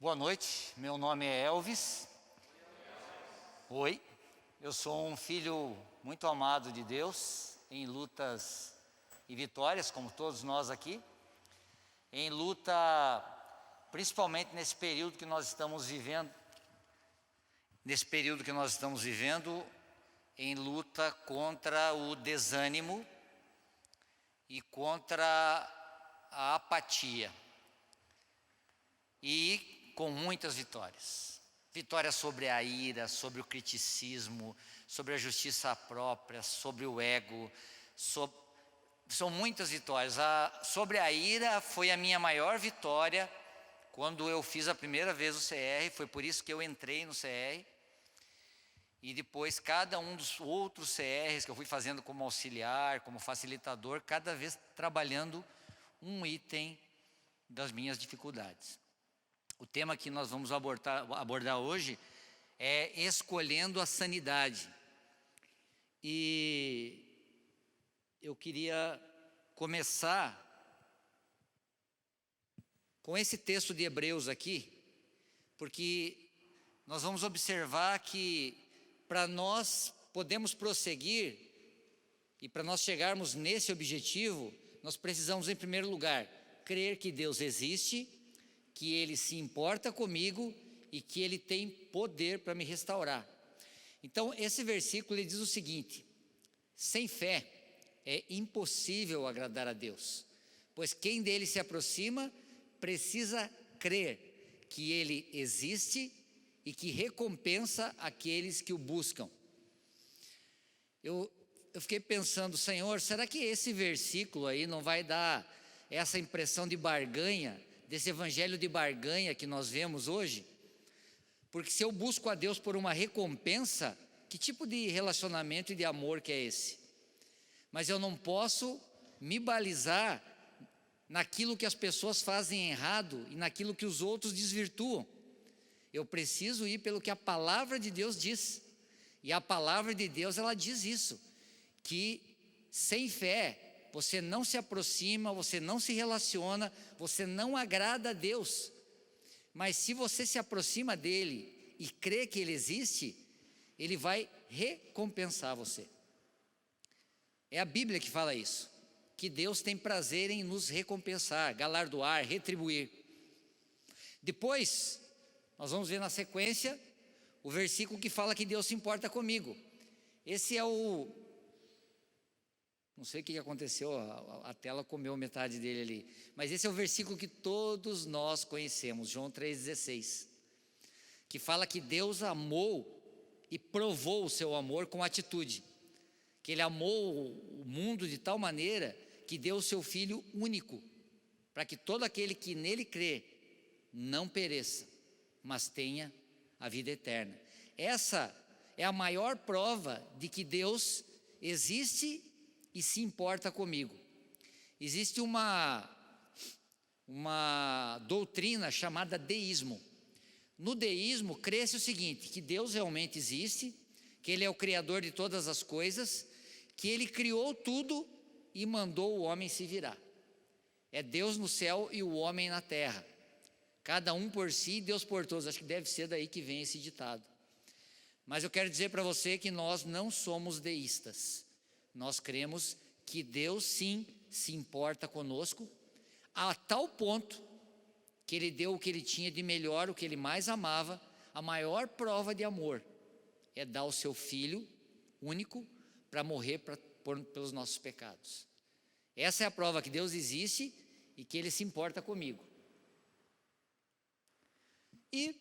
Boa noite, meu nome é Elvis. Oi, eu sou um filho muito amado de Deus, em lutas e vitórias, como todos nós aqui. Em luta, principalmente nesse período que nós estamos vivendo. Em luta contra o desânimo e contra a apatia. E com muitas vitórias. Vitórias sobre a ira, sobre o criticismo, sobre a justiça própria, sobre o ego. São muitas vitórias. Sobre a ira foi a minha maior vitória quando eu fiz a primeira vez o CR. Foi por isso que eu entrei no CR. E depois cada um dos outros CRs que eu fui fazendo como auxiliar, como facilitador, cada vez trabalhando um item das minhas dificuldades. O tema que nós vamos abordar hoje é escolhendo a sanidade. E eu queria começar com esse texto de Hebreus aqui, porque nós vamos observar que para nós podermos prosseguir e para nós chegarmos nesse objetivo, nós precisamos, em primeiro lugar, crer que Deus existe, que Ele se importa comigo e que Ele tem poder para me restaurar. Então, esse versículo ele diz o seguinte: sem fé é impossível agradar a Deus, pois quem dele se aproxima precisa crer que Ele existe e que recompensa aqueles que o buscam. Eu fiquei pensando, Senhor, será que esse versículo aí não vai dar essa impressão de barganha, desse evangelho de barganha que nós vemos hoje? Porque se eu busco a Deus por uma recompensa, que tipo de relacionamento e de amor que é esse? Mas eu não posso me balizar naquilo que as pessoas fazem errado e naquilo que os outros desvirtuam. Eu preciso ir pelo que a palavra de Deus diz. E a palavra de Deus, ela diz isso, que sem fé você não se aproxima, você não se relaciona, você não agrada a Deus. Mas se você se aproxima dele e crê que ele existe, ele vai recompensar você. É a Bíblia que fala isso, que Deus tem prazer em nos recompensar, galardoar, retribuir. Depois, nós vamos ver na sequência o versículo que fala que Deus se importa comigo. Esse é o... Não sei o que aconteceu, a tela comeu metade dele ali. Mas esse é o versículo que todos nós conhecemos, João 3,16. Que fala que Deus amou e provou o seu amor com atitude. Que Ele amou o mundo de tal maneira que deu o seu Filho único, para que todo aquele que nele crê não pereça, mas tenha a vida eterna. Essa é a maior prova de que Deus existe e se importa comigo. Existe uma doutrina chamada deísmo. No deísmo, crê-se o seguinte, que Deus realmente existe, que Ele é o Criador de todas as coisas, que Ele criou tudo e mandou o homem se virar. É Deus no céu e o homem na terra. Cada um por si, Deus por todos. Acho que deve ser daí que vem esse ditado. Mas eu quero dizer para você que nós não somos deístas. Nós cremos que Deus sim se importa conosco, a tal ponto que Ele deu o que Ele tinha de melhor, o que Ele mais amava. A maior prova de amor é dar o seu Filho único para morrer pelos nossos pecados. Essa é a prova que Deus existe e que Ele se importa comigo. E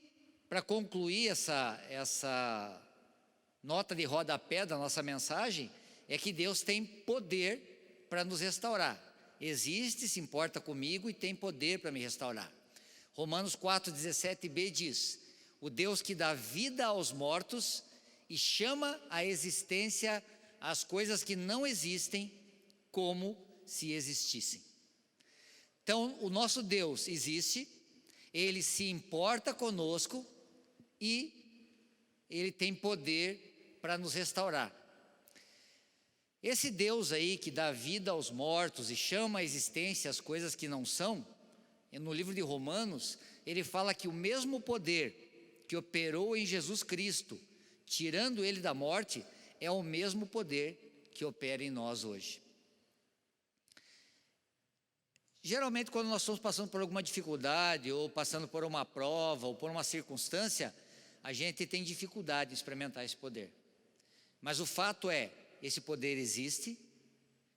para concluir essa nota de rodapé da nossa mensagem, é que Deus tem poder para nos restaurar. Existe, se importa comigo e tem poder para me restaurar. Romanos 4,17b diz: o Deus que dá vida aos mortos e chama à existência as coisas que não existem como se existissem. Então, o nosso Deus existe, Ele se importa conosco e Ele tem poder para nos restaurar. Esse Deus aí que dá vida aos mortos e chama à existência as coisas que não são, no livro de Romanos, ele fala que o mesmo poder que operou em Jesus Cristo, tirando ele da morte, é o mesmo poder que opera em nós hoje. Geralmente, quando nós estamos passando por alguma dificuldade, ou passando por uma prova, ou por uma circunstância, a gente tem dificuldade em experimentar esse poder. Mas o fato é, esse poder existe,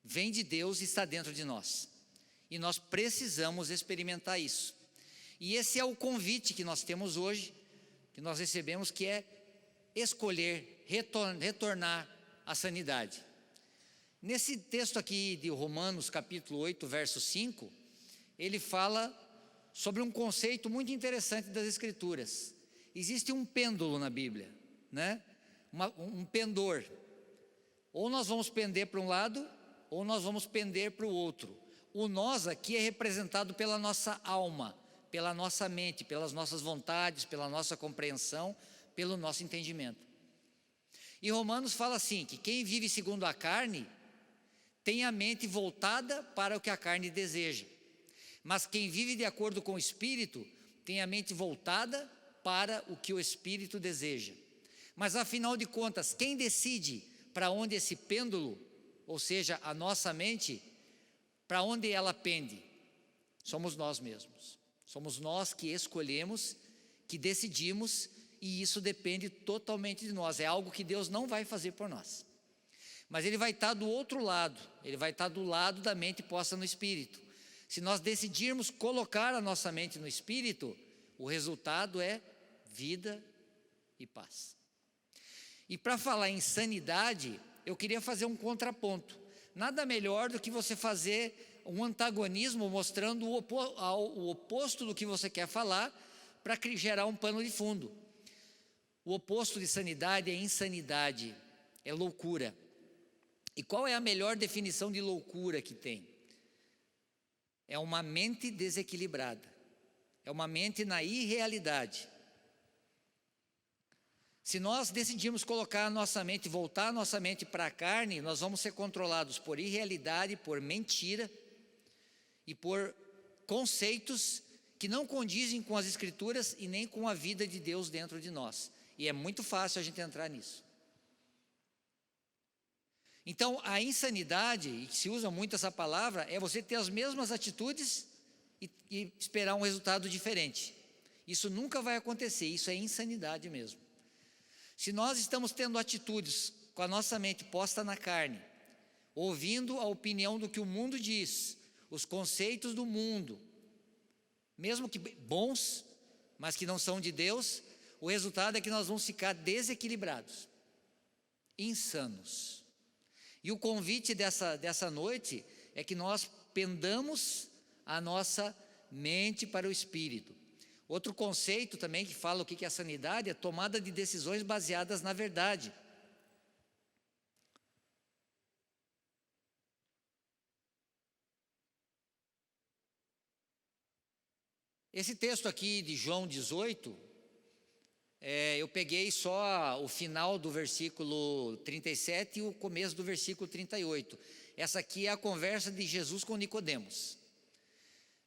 vem de Deus e está dentro de nós. E nós precisamos experimentar isso. E esse é o convite que nós temos hoje, que nós recebemos, que é escolher, retornar à sanidade. Nesse texto aqui de Romanos, capítulo 8, verso 5, ele fala sobre um conceito muito interessante das Escrituras. Existe um pêndulo na Bíblia, né? Um pendor. Ou nós vamos pender para um lado, ou nós vamos pender para o outro. O nós aqui é representado pela nossa alma, pela nossa mente, pelas nossas vontades, pela nossa compreensão, pelo nosso entendimento. E Romanos fala assim, que quem vive segundo a carne tem a mente voltada para o que a carne deseja. Mas quem vive de acordo com o Espírito tem a mente voltada para o que o Espírito deseja. Mas afinal de contas, quem decide para onde esse pêndulo, ou seja, a nossa mente, para onde ela pende? Somos nós mesmos. Somos nós que escolhemos, que decidimos, e isso depende totalmente de nós. É algo que Deus não vai fazer por nós. Mas Ele vai estar do outro lado, Ele vai estar do lado da mente posta no Espírito. Se nós decidirmos colocar a nossa mente no Espírito, o resultado é vida e paz. E para falar em sanidade, eu queria fazer um contraponto. Nada melhor do que você fazer um antagonismo mostrando o oposto do que você quer falar para gerar um pano de fundo. O oposto de sanidade é insanidade, é loucura. E qual é a melhor definição de loucura que tem? É uma mente desequilibrada, é uma mente na irrealidade. Se nós decidirmos colocar a nossa mente, voltar a nossa mente para a carne, nós vamos ser controlados por irrealidade, por mentira e por conceitos que não condizem com as Escrituras e nem com a vida de Deus dentro de nós. E é muito fácil a gente entrar nisso. Então, a insanidade, e se usa muito essa palavra, é você ter as mesmas atitudes e esperar um resultado diferente. Isso nunca vai acontecer, isso é insanidade mesmo. Se nós estamos tendo atitudes com a nossa mente posta na carne, ouvindo a opinião do que o mundo diz, os conceitos do mundo, mesmo que bons, mas que não são de Deus, o resultado é que nós vamos ficar desequilibrados, insanos. E o convite dessa noite é que nós pendamos a nossa mente para o Espírito. Outro conceito também que fala o que é a sanidade é tomada de decisões baseadas na verdade. Esse texto aqui de João 18, eu peguei só o final do versículo 37 e o começo do versículo 38. Essa aqui é a conversa de Jesus com Nicodemos.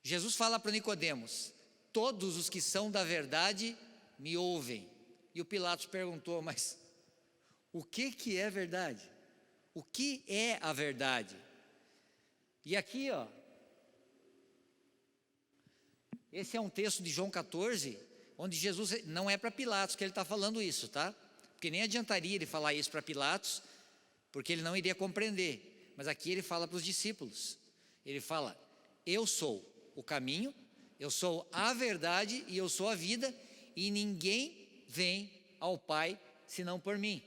Jesus fala para Nicodemos: todos os que são da verdade me ouvem. E o Pilatos perguntou: mas o que é verdade? O que é a verdade? E aqui, esse é um texto de João 14, onde Jesus, não é para Pilatos que ele está falando isso, tá? Porque nem adiantaria ele falar isso para Pilatos, porque ele não iria compreender. Mas aqui ele fala para os discípulos. Ele fala: eu sou o caminho, eu sou a verdade e eu sou a vida, e ninguém vem ao Pai senão por mim.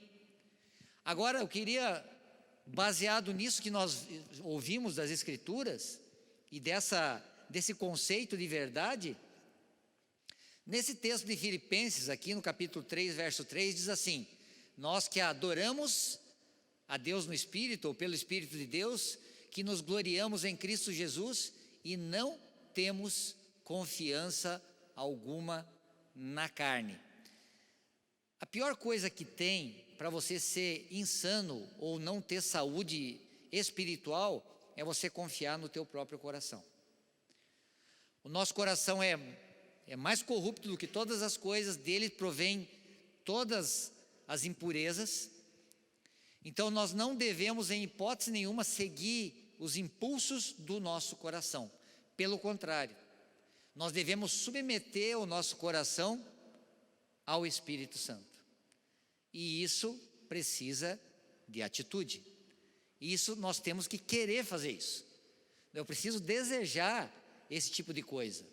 Agora eu queria, baseado nisso que nós ouvimos das Escrituras e desse conceito de verdade, nesse texto de Filipenses, aqui no capítulo 3, verso 3, diz assim: nós que adoramos a Deus no Espírito, ou pelo Espírito de Deus, que nos gloriamos em Cristo Jesus e não temos confiança alguma na carne. A pior coisa que tem para você ser insano ou não ter saúde espiritual é você confiar no teu próprio coração. O nosso coração é é mais corrupto do que todas as coisas, dele provém todas as impurezas. Então nós não devemos, em hipótese nenhuma, seguir os impulsos do nosso coração. Pelo contrário, nós devemos submeter o nosso coração ao Espírito Santo. E isso precisa de atitude. Isso nós temos que querer fazer isso. Eu preciso desejar esse tipo de coisa.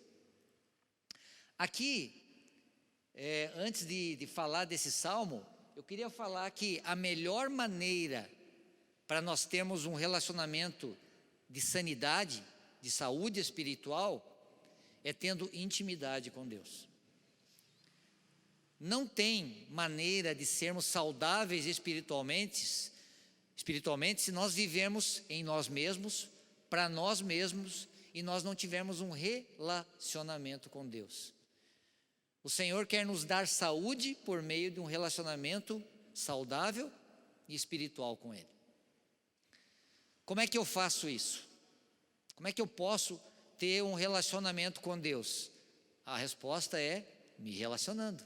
Aqui, antes de falar desse salmo, eu queria falar que a melhor maneira para nós termos um relacionamento de sanidade, de saúde espiritual, é tendo intimidade com Deus. Não tem maneira de sermos saudáveis espiritualmente se nós vivemos em nós mesmos, para nós mesmos, e nós não tivermos um relacionamento com Deus. O Senhor quer nos dar saúde por meio de um relacionamento saudável e espiritual com Ele. Como é que eu faço isso? Como é que eu posso ter um relacionamento com Deus? A resposta é me relacionando.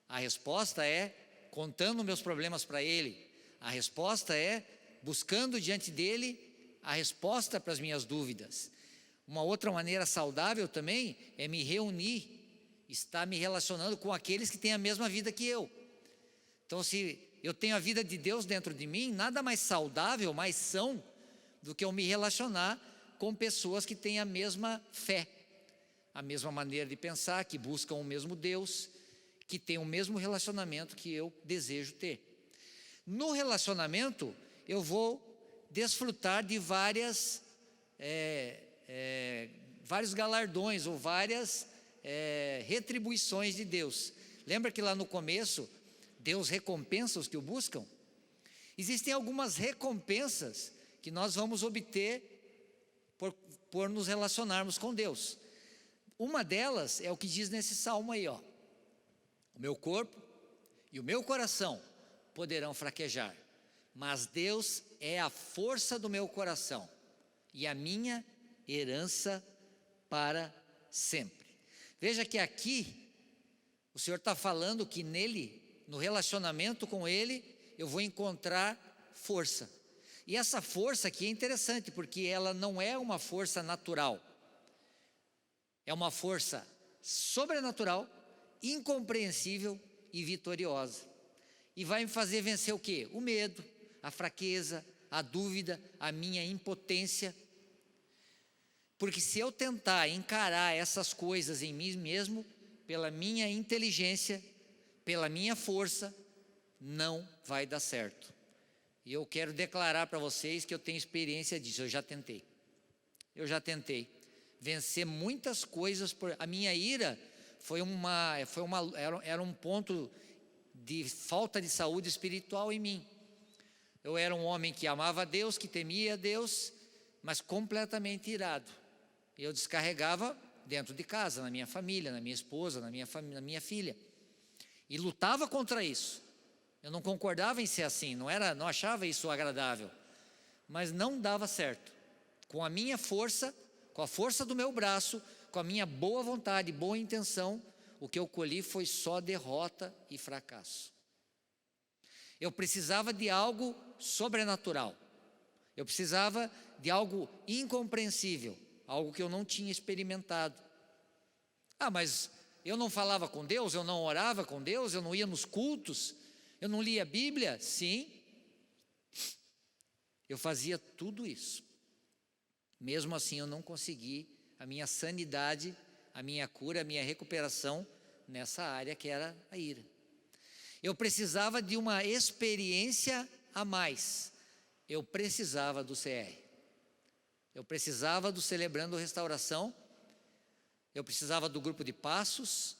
A resposta é contando meus problemas para Ele. A resposta é buscando diante dEle a resposta para as minhas dúvidas. Uma outra maneira saudável também é me reunir, estar me relacionando com aqueles que têm a mesma vida que eu. Então, se eu tenho a vida de Deus dentro de mim, nada mais saudável, mais são, do que eu me relacionar com pessoas que têm a mesma fé, a mesma maneira de pensar, que buscam o mesmo Deus, que têm o mesmo relacionamento que eu desejo ter. No relacionamento, eu vou desfrutar de vários galardões ou várias retribuições de Deus. Lembra que lá no começo, Deus recompensa os que o buscam? Existem algumas recompensas que nós vamos obter por nos relacionarmos com Deus. Uma delas é o que diz nesse salmo aí, ó. O meu corpo e o meu coração poderão fraquejar, mas Deus é a força do meu coração e a minha herança para sempre. Veja que aqui o Senhor está falando que nele, no relacionamento com Ele, eu vou encontrar força. E essa força aqui é interessante, porque ela não é uma força natural. É uma força sobrenatural, incompreensível e vitoriosa. E vai me fazer vencer o quê? O medo, a fraqueza, a dúvida, a minha impotência. Porque se eu tentar encarar essas coisas em mim mesmo, pela minha inteligência, pela minha força, não vai dar certo. E eu quero declarar para vocês que eu tenho experiência disso. Eu já tentei vencer muitas coisas. A minha ira era um ponto de falta de saúde espiritual em mim. Eu era um homem que amava a Deus, que temia a Deus, mas completamente irado. E eu descarregava dentro de casa, na minha família, na minha esposa, na minha filha. E lutava contra isso. Eu não concordava em ser assim, não achava isso agradável, mas não dava certo. Com a minha força, com a força do meu braço, com a minha boa vontade, boa intenção, o que eu colhi foi só derrota e fracasso. Eu precisava de algo sobrenatural. Eu precisava de algo incompreensível, algo que eu não tinha experimentado. Mas eu não falava com Deus, eu não orava com Deus, eu não ia nos cultos, eu não lia a Bíblia? Sim, eu fazia tudo isso. Mesmo assim eu não consegui a minha sanidade, a minha cura, a minha recuperação nessa área que era a ira. Eu precisava de uma experiência a mais. Eu precisava do CR. Eu precisava do Celebrando Restauração. Eu precisava do grupo de passos.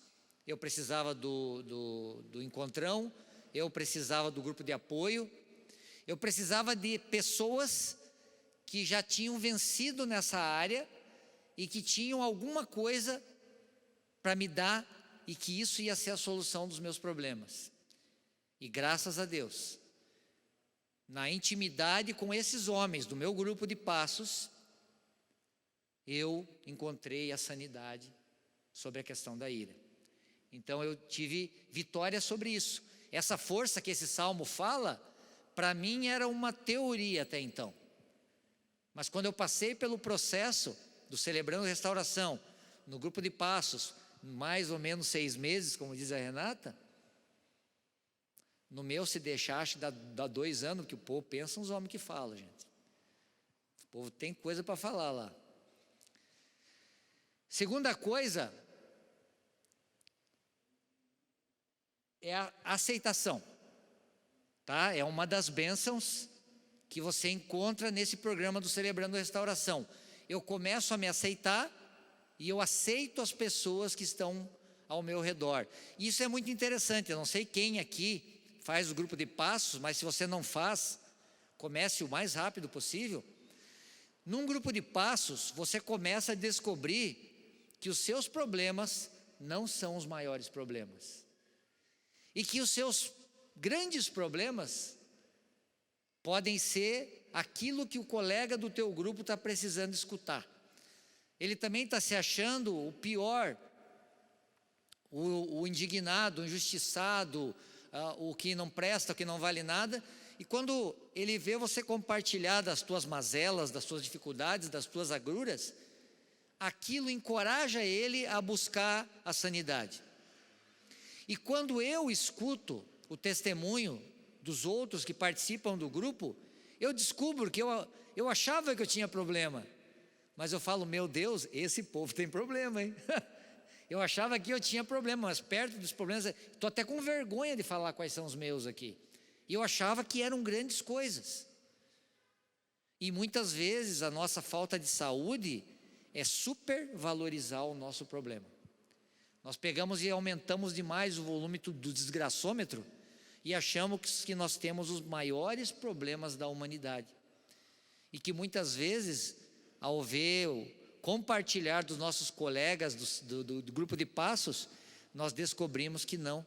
Eu precisava do encontrão. Eu precisava do grupo de apoio. Eu precisava de pessoas que já tinham vencido nessa área e que tinham alguma coisa para me dar, e que isso ia ser a solução dos meus problemas. E graças a Deus, na intimidade com esses homens do meu grupo de passos, eu encontrei a sanidade sobre a questão da ira. Então eu tive vitória sobre isso. Essa força que esse salmo fala, para mim era uma teoria até então. Mas quando eu passei pelo processo do Celebrando Restauração, no grupo de passos, mais ou menos 6 meses, como diz a Renata, no meu, se deixar, acho que dá 2 anos, que o povo pensa uns homens que falam, gente. O povo tem coisa para falar lá. Segunda coisa é a aceitação, tá? É uma das bênçãos que você encontra nesse programa do Celebrando Restauração. Eu começo a me aceitar e eu aceito as pessoas que estão ao meu redor. Isso é muito interessante. Eu não sei quem aqui faz o grupo de passos, mas se você não faz, comece o mais rápido possível. Num grupo de passos, você começa a descobrir que os seus problemas não são os maiores problemas. E que os seus grandes problemas podem ser aquilo que o colega do teu grupo está precisando escutar. Ele também está se achando o pior, o indignado, o injustiçado, o que não presta, o que não vale nada. E quando ele vê você compartilhar das tuas mazelas, das tuas dificuldades, das tuas agruras, aquilo encoraja ele a buscar a sanidade. E quando eu escuto o testemunho dos outros que participam do grupo, eu descubro que eu achava que eu tinha problema, mas eu falo, meu Deus, esse povo tem problema, hein? Eu achava que eu tinha problema, mas perto dos problemas, estou até com vergonha de falar quais são os meus aqui. E eu achava que eram grandes coisas. E muitas vezes a nossa falta de saúde é supervalorizar o nosso problema. Nós pegamos e aumentamos demais o volume do desgraçômetro e achamos que nós temos os maiores problemas da humanidade. E que muitas vezes, ao ver o compartilhar dos nossos colegas do grupo de passos, nós descobrimos que não,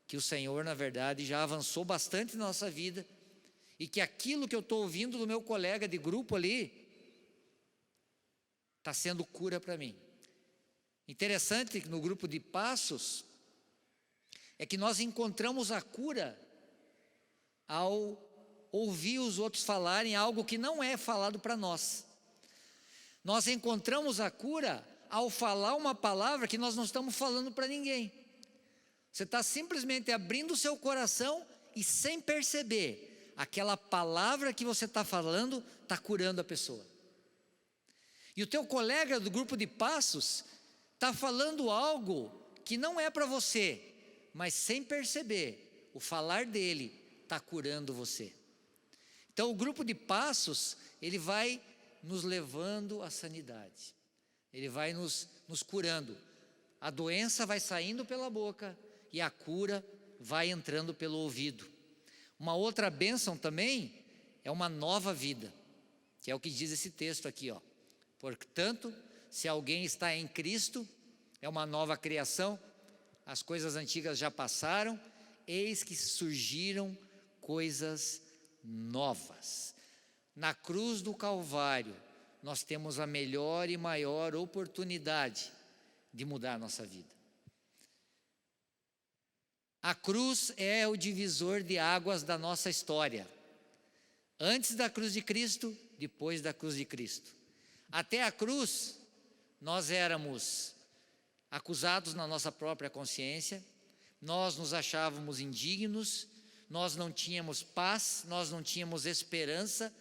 que o Senhor, na verdade, já avançou bastante na nossa vida e que aquilo que eu estou ouvindo do meu colega de grupo ali está sendo cura para mim. Interessante que no grupo de passos é que nós encontramos a cura ao ouvir os outros falarem algo que não é falado para nós. Nós encontramos a cura ao falar uma palavra que nós não estamos falando para ninguém. Você está simplesmente abrindo o seu coração e, sem perceber, aquela palavra que você está falando está curando a pessoa. E o teu colega do grupo de passos está falando algo que não é para você, mas sem perceber, o falar dele está curando você. Então o grupo de passos, ele vai nos levando à sanidade, ele vai nos curando. A doença vai saindo pela boca e a cura vai entrando pelo ouvido. Uma outra bênção também é uma nova vida, que é o que diz esse texto aqui, ó. Portanto, se alguém está em Cristo, é uma nova criação, as coisas antigas já passaram, eis que surgiram coisas novas. Na cruz do Calvário, nós temos a melhor e maior oportunidade de mudar a nossa vida. A cruz é o divisor de águas da nossa história. Antes da cruz de Cristo, depois da cruz de Cristo. Até a cruz, nós éramos acusados na nossa própria consciência, nós nos achávamos indignos, nós não tínhamos paz, nós não tínhamos esperança,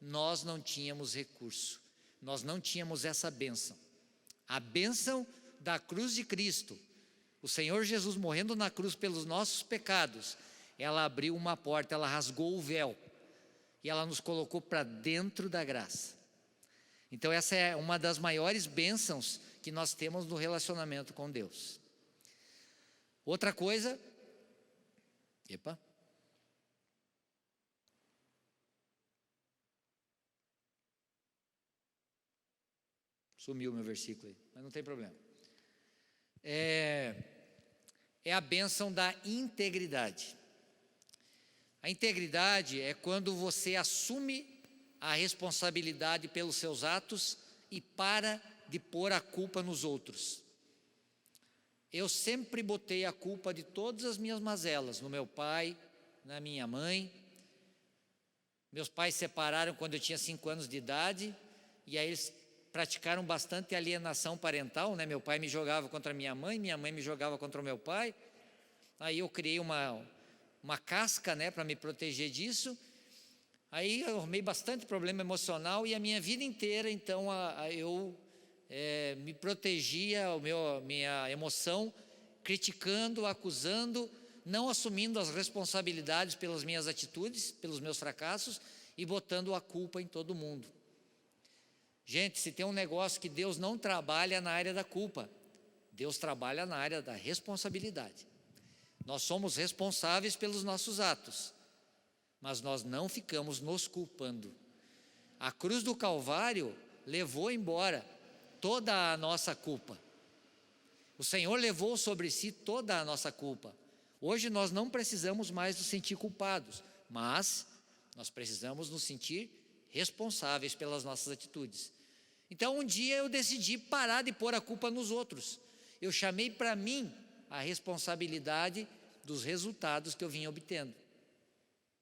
nós não tínhamos recurso, nós não tínhamos essa bênção. A bênção da cruz de Cristo, o Senhor Jesus morrendo na cruz pelos nossos pecados, ela abriu uma porta, ela rasgou o véu e ela nos colocou para dentro da graça. Então essa é uma das maiores bênçãos que nós temos no relacionamento com Deus. Outra coisa, sumiu meu versículo aí, mas não tem problema. É a bênção da integridade. A integridade é quando você assume a responsabilidade pelos seus atos e para de pôr a culpa nos outros. eu sempre botei a culpa de todas as minhas mazelas no meu pai, na minha mãe. Meus pais se separaram quando eu tinha 5 anos de idade, e aí eles praticaram bastante alienação parental, né? Meu pai me jogava contra minha mãe me jogava contra o meu pai. Aí eu criei uma casca, né, para me proteger disso. Aí eu arrumei bastante problema emocional, e a minha vida inteira, então, eu me protegia, minha emoção, criticando, acusando, não assumindo as responsabilidades pelas minhas atitudes, pelos meus fracassos, e botando a culpa em todo mundo. Gente, se tem um negócio que Deus não trabalha na área da culpa, Deus trabalha na área da responsabilidade. Nós somos responsáveis pelos nossos atos, mas nós não ficamos nos culpando. A cruz do Calvário levou embora toda a nossa culpa. O Senhor levou sobre si toda a nossa culpa. Hoje nós não precisamos mais nos sentir culpados, mas nós precisamos nos sentir responsáveis pelas nossas atitudes. Então um dia eu decidi parar de pôr a culpa nos outros. Eu chamei para mim a responsabilidade dos resultados que eu vinha obtendo.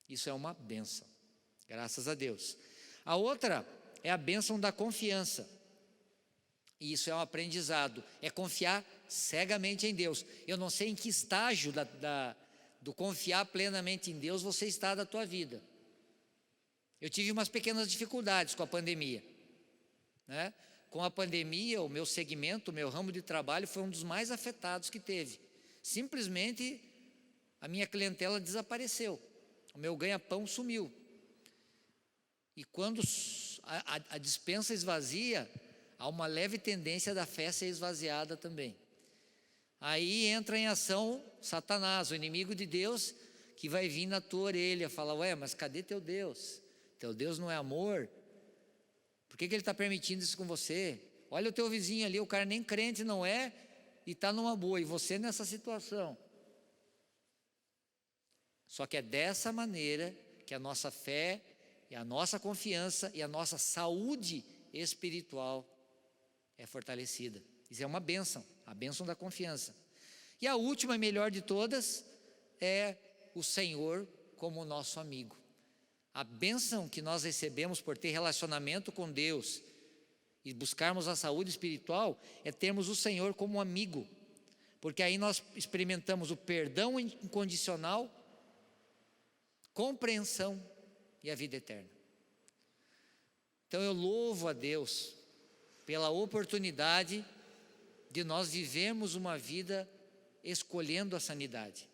Isso é uma bênção, graças a Deus. A outra é a bênção da confiança. E isso é um aprendizado, é confiar cegamente em Deus. Eu não sei em que estágio do confiar plenamente em Deus você está da tua vida. Eu tive umas pequenas dificuldades com a pandemia, né? Com a pandemia, o meu segmento, o meu ramo de trabalho foi um dos mais afetados que teve. Simplesmente a minha clientela desapareceu, o meu ganha-pão sumiu. E quando a despensa esvazia, há uma leve tendência da fé ser esvaziada também. Aí entra em ação Satanás, o inimigo de Deus, que vai vir na tua orelha, fala: ué, mas cadê teu Deus? Teu Deus não é amor? Por que ele está permitindo isso com você? Olha o teu vizinho ali, o cara nem crente não é, e está numa boa, e você nessa situação. Só que é dessa maneira que a nossa fé, e a nossa confiança e a nossa saúde espiritual é fortalecida. Isso é uma bênção, a bênção da confiança. E a última e melhor de todas é o Senhor como nosso amigo. A bênção que nós recebemos por ter relacionamento com Deus e buscarmos a saúde espiritual é termos o Senhor como amigo, porque aí nós experimentamos o perdão incondicional, compreensão e a vida eterna. Então eu louvo a Deus pela oportunidade de nós vivermos uma vida escolhendo a sanidade.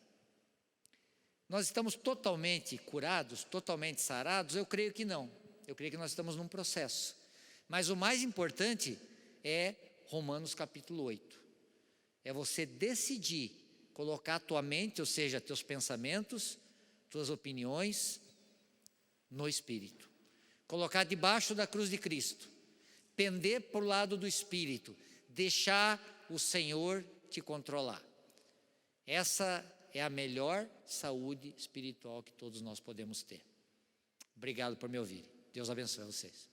Nós estamos totalmente curados, totalmente sarados? Eu creio que não. Eu creio que nós estamos num processo. Mas o mais importante é Romanos capítulo 8. É você decidir colocar a tua mente, ou seja, teus pensamentos, tuas opiniões, no Espírito. Colocar debaixo da cruz de Cristo. Pender para o lado do Espírito. Deixar o Senhor te controlar. Essa é a melhor saúde espiritual que todos nós podemos ter. Obrigado por me ouvir. Deus abençoe vocês.